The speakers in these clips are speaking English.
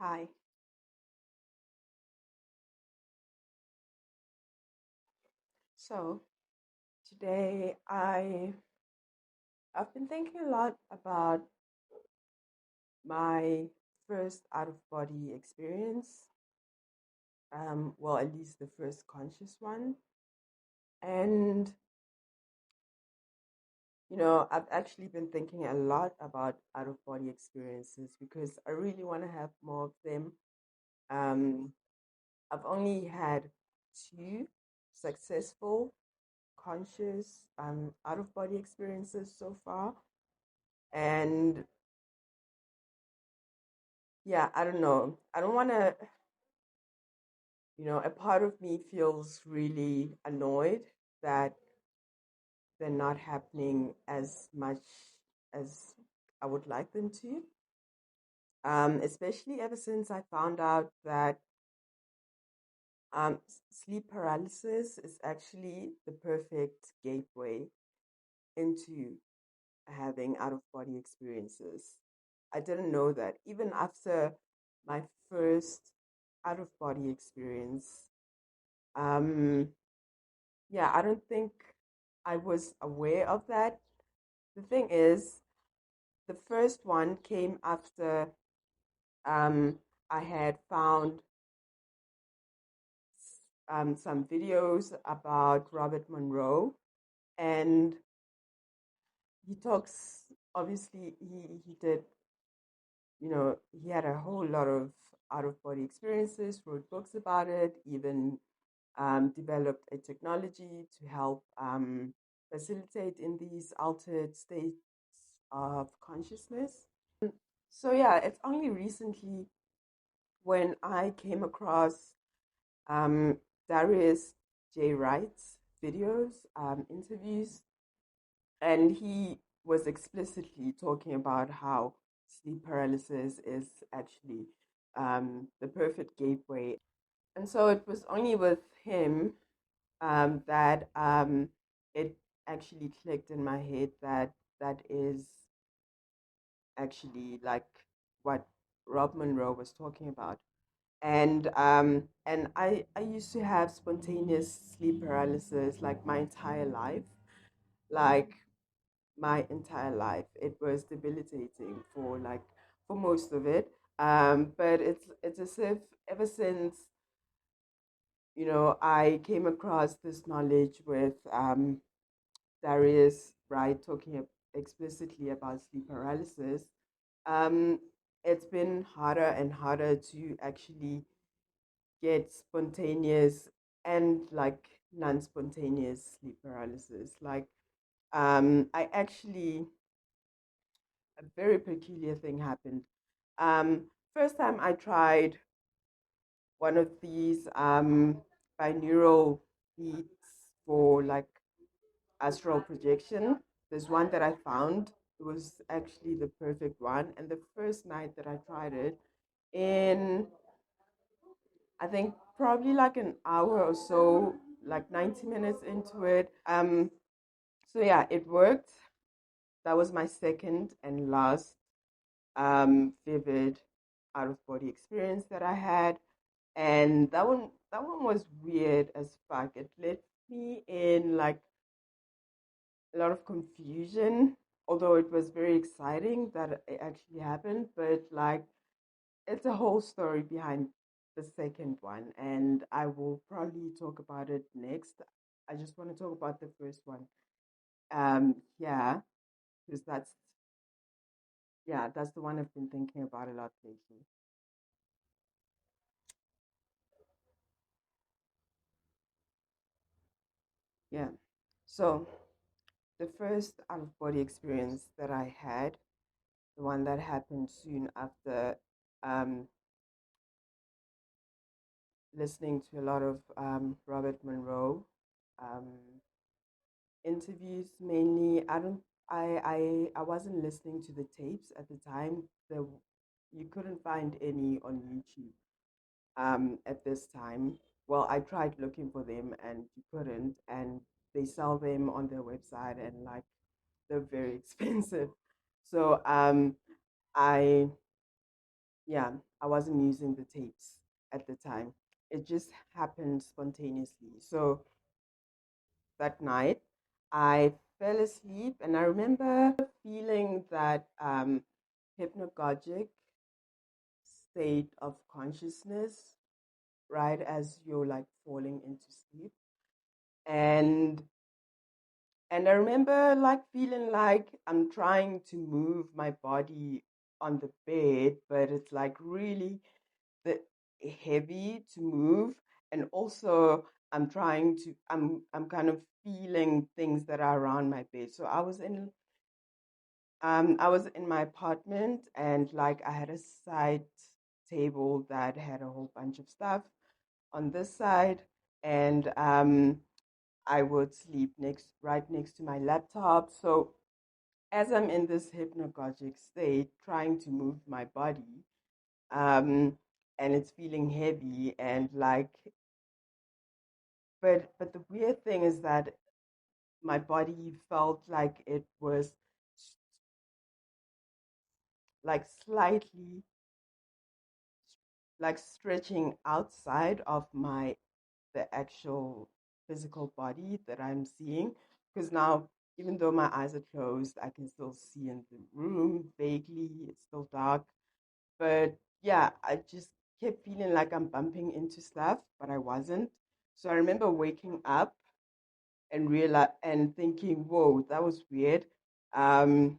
Hi. So today I've been thinking a lot about my first out of body experience. Well, at least the first conscious one. And I've actually been thinking a lot about out of body experiences because I really want to have more of them. Um, I've only had two successful conscious out of body experiences so far. And yeah, I don't know. I don't want to, a part of me feels really annoyed that they're not happening as much as I would like them to. Especially ever since I found out that sleep paralysis is actually the perfect gateway into having out of body experiences. I didn't know that. Even after my first out of body experience, um, yeah, I don't think I was aware of that. The thing is, the first one came after um, I had found some videos about Robert Monroe, and he talks. Obviously, he did. He had a whole lot of out of body experiences, wrote books about it, even developed a technology to help facilitate in these altered states of consciousness. So, yeah, it's only recently when I came across um, Darius J Wright's videos, interviews, and he was explicitly talking about how sleep paralysis is actually the perfect gateway. And so it was only with him that it actually clicked in my head that that is actually like what Rob Monroe was talking about. And I used to have spontaneous sleep paralysis like my entire life. Like my entire life. It was debilitating for most of it. But it's as if ever since I came across this knowledge with Darius Wright talking explicitly about sleep paralysis. Um, it's been harder and harder to actually get spontaneous and like non-spontaneous sleep paralysis. Like I actually a very peculiar thing happened. First time I tried one of these binaural beats for like astral projection. There's one that I found. It was actually the perfect one. And the first night that I tried it, in I think probably like an hour or so, like 90 minutes into it. So yeah, it worked. That was my second and last vivid out of body experience that I had, and that one was weird as fuck. It left me in like a lot of confusion, although it was very exciting that it actually happened. But like, it's a whole story behind the second one, and I will probably talk about it next. I just want to talk about the first one. Yeah, because that's the one I've been thinking about a lot lately. Yeah. So the first out of body experience that I had, the one that happened soon after um, listening to a lot of Robert Monroe um, interviews, mainly. I wasn't listening to the tapes at the time. You couldn't find any on YouTube at this time. Well, I tried looking for them and you couldn't, and they sell them on their website and like they're very expensive. So I yeah, I wasn't using the tapes at the time. It just happened spontaneously. So that night, I fell asleep, and I remember feeling that hypnagogic state of consciousness right as you're like falling into sleep. And I remember like feeling like I'm trying to move my body on the bed, but it's like really the heavy to move. And also I'm kind of feeling things that are around my bed. So I was in my apartment, and like I had a side table that had a whole bunch of stuff on this side, and I would sleep right next to my laptop. So as I'm in this hypnagogic state, trying to move my body, um, and it's feeling heavy, and like, but the weird thing is that my body felt like it was like slightly like stretching outside of the actual physical body that I'm seeing. Because now, even though my eyes are closed, I can still see in the room vaguely. It's still dark. But yeah, I just kept feeling like I'm bumping into stuff, but I wasn't. So I remember waking up and thinking, whoa, that was weird. Um,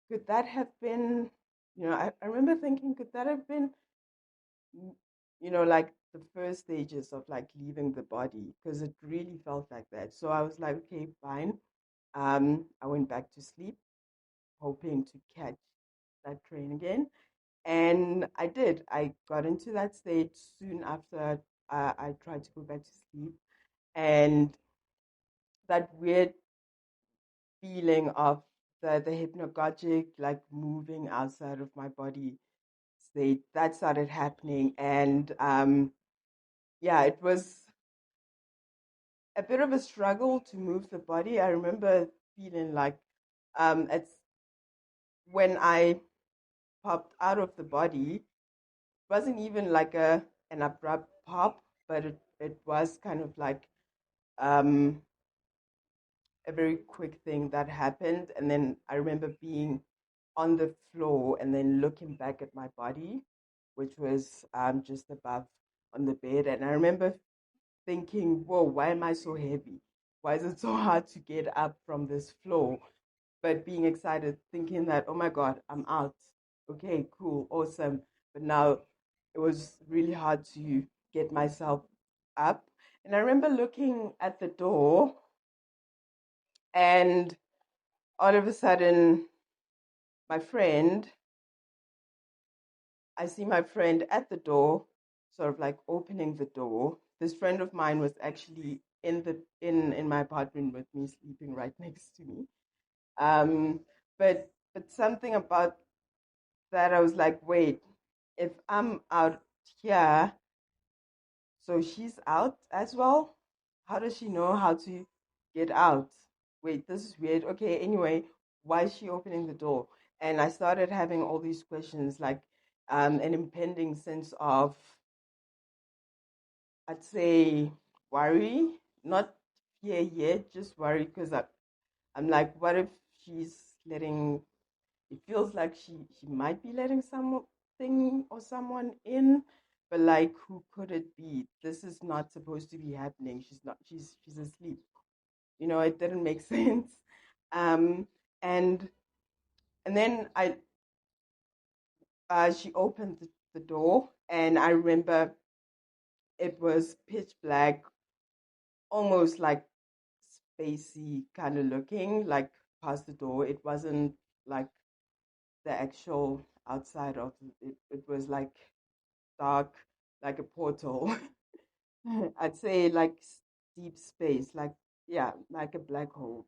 could that have been, I remember thinking, could that have been like the first stages of like leaving the body, because it really felt like that. So I was like, okay, fine. I went back to sleep, hoping to catch that train again. And I did. I got into that state soon after I tried to go back to sleep. And that weird feeling of the hypnagogic, like moving outside of my body state, that started happening. And yeah, it was a bit of a struggle to move the body. I remember feeling like it's when I popped out of the body, it wasn't even like an abrupt pop, but it was kind of like um, a very quick thing that happened. And then I remember being on the floor and then looking back at my body, which was just above on the bed. And I remember thinking, whoa, why am I so heavy? Why is it so hard to get up from this floor? But being excited, thinking that, oh my God, I'm out. Okay, cool, awesome. But now it was really hard to get myself up. And I remember looking at the door, and all of a sudden, my friend, I see my friend at the door, sort of like opening the door. This friend of mine was actually in my apartment with me, sleeping right next to me. Um, but something about that, I was like, wait, if I'm out here, so she's out as well. How does she know how to get out? Wait, this is weird. Okay, anyway, why is she opening the door? And I started having all these questions, like an impending sense of, I'd say, worry, not fear yet, just worry, because I'm like, what if she's letting, it feels like she might be letting something or someone in, but like, who could it be? This is not supposed to be happening. She's not, she's asleep. It didn't make sense. Um, and then she opened the door, and I remember it was pitch black, almost like spacey kind of looking, like past the door. It wasn't like the actual outside of it. It was like dark, like a portal. I'd say like deep space, like, yeah, like a black hole.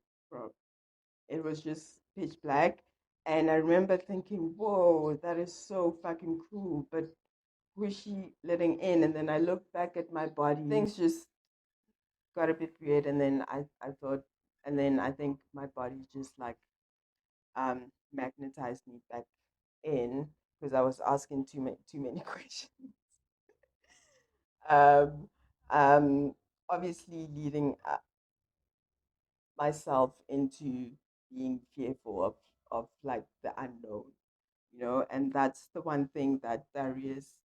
It was just pitch black. And I remember thinking, whoa, that is so fucking cool. But who is she letting in? And then I looked back at my body. Things just got a bit weird. And then I thought, and then I think my body just like magnetized me back in, because I was asking too many questions. Um, um, Obviously leading myself into being fearful of like the unknown, and that's the one thing that Darius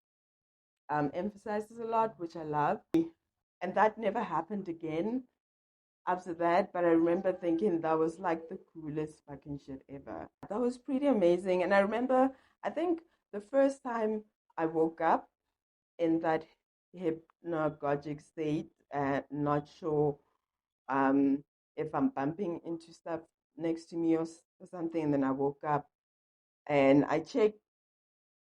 emphasizes a lot, which I love. And that never happened again after that, but I remember thinking that was like the coolest fucking shit ever. That was pretty amazing. And I remember, I think the first time I woke up in that hypnagogic state and not sure um, if I'm bumping into stuff next to me or something. And then I woke up and I checked.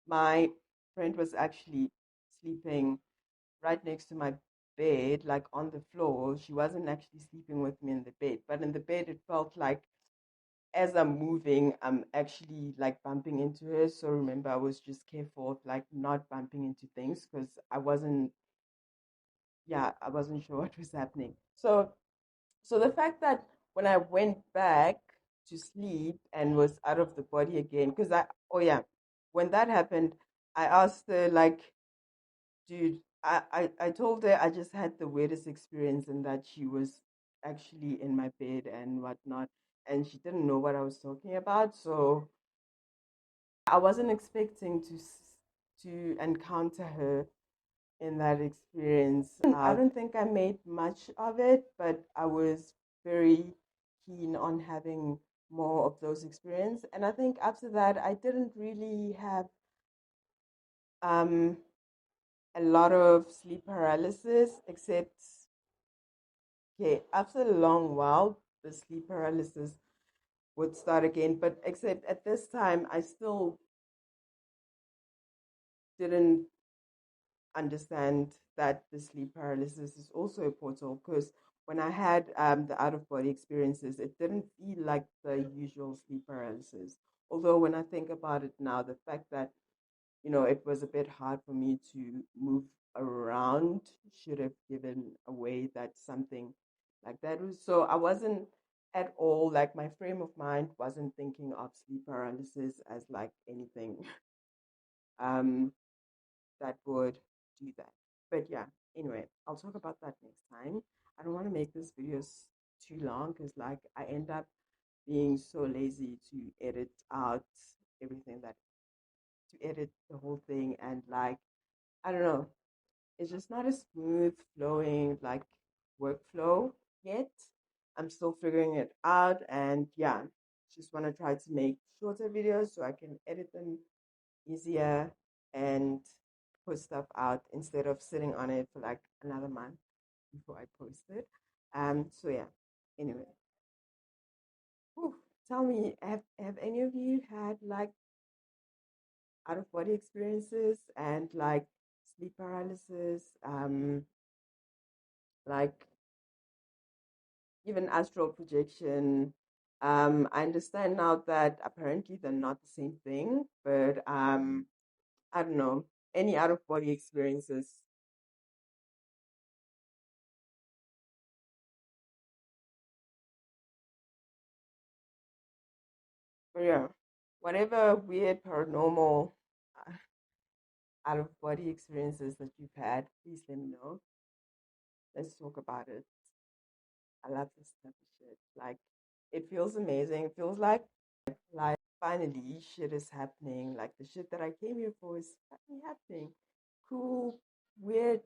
My friend was actually sleeping right next to my bed, like on the floor. She wasn't actually sleeping with me in the bed, but in the bed, it felt like as I'm moving, I'm actually like bumping into her. So remember, I was just careful of like not bumping into things because I wasn't sure what was happening. So the fact that when I went back to sleep and was out of the body again, oh yeah, when that happened, I asked her, like, dude, I told her I just had the weirdest experience and that she was actually in my bed and whatnot, and she didn't know what I was talking about. So I wasn't expecting to encounter her in that experience. I don't think I made much of it, but I was very keen on having more of those experiences. And I think after that, I didn't really have um, a lot of sleep paralysis, except, okay, after a long while, the sleep paralysis would start again. But except at this time, I still didn't understand that the sleep paralysis is also a portal because when I had the out of body experiences, it didn't feel like the usual sleep paralysis. Although, when I think about it now, the fact that, it was a bit hard for me to move around should have given away that something like that was. So I wasn't at all like my frame of mind wasn't thinking of sleep paralysis as like anything um, that would do that. But yeah, anyway, I'll talk about that next time. I don't want to make this video too long because like I end up being so lazy to edit out everything that to edit the whole thing, and like I don't know, it's just not a smooth flowing like workflow yet. I'm still figuring it out, and yeah, just want to try to make shorter videos so I can edit them easier and put stuff out instead of sitting on it for like another month before I post it. So yeah. Anyway, whew, tell me, have any of you had like out of body experiences and like sleep paralysis, like even astral projection? I understand now that apparently they're not the same thing, but I don't know, any out of body experiences. But yeah, whatever weird paranormal uh, out of body experiences that you've had, please let me know. Let's talk about it. I love this type of shit. Like, it feels amazing. It feels like finally shit is happening. Like the shit that I came here for is fucking happening. Cool, weird,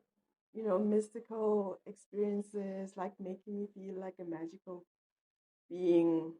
mystical experiences, like making me feel like a magical being